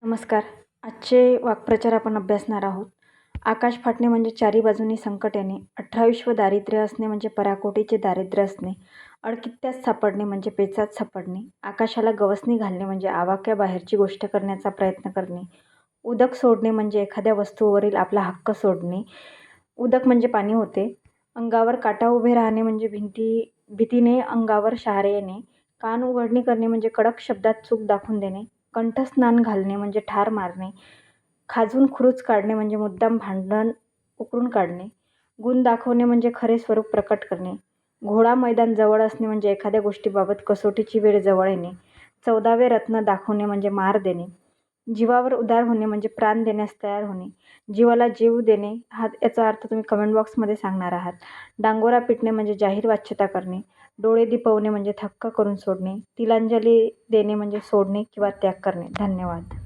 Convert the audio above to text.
नमस्कार. आजचे वाक्प्रचार आपण अभ्यासणार आहोत. आकाश फाटणे म्हणजे चारी बाजूनी संकट येणे. 18 दारिद्र्य असणे म्हणजे पराकोटीचे दारिद्र्य असणे. अडकित्त्यात सापडणे म्हणजे पेचात सापडणे. आकाशाला गवसणी घालणे म्हणजे आवाक्याबाहेरची गोष्ट करण्याचा प्रयत्न करणे. उदक सोडणे म्हणजे एखाद्या वस्तूवरील आपला हक्क सोडणे. उदक म्हणजे पाणी होते. अंगावर काटा उभे राहणे म्हणजे भीतीने अंगावर शहारे येणे. कान उघडणी करणे म्हणजे कडक शब्दात चूक दाखवून देणे. कंठस्नान घालणे म्हणजे ठार मारणे. खाजून खुरूच काढणे म्हणजे मुद्दाम भांडण उकरून काढणे. गुण दाखवणे म्हणजे खरे स्वरूप प्रकट करणे. घोडा मैदान जवळ असणे म्हणजे एखाद्या गोष्टीबाबत कसोटीची वेळ जवळ येणे. 14वे रत्न दाखवणे म्हणजे मार देणे. जीवावर उदार होणे म्हणजे प्राण देण्यास तयार होणे. जीवाला जीव देणे याचा अर्थ तुम्ही कमेंट बॉक्समध्ये सांगणार आहात. डांगोरा पिटणे म्हणजे जाहीर वाच्यता करणे. डोळे दिपवणे म्हणजे थक्क करून सोडणे. तिलांजली देणे म्हणजे सोडणे किंवा त्याग करणे. धन्यवाद.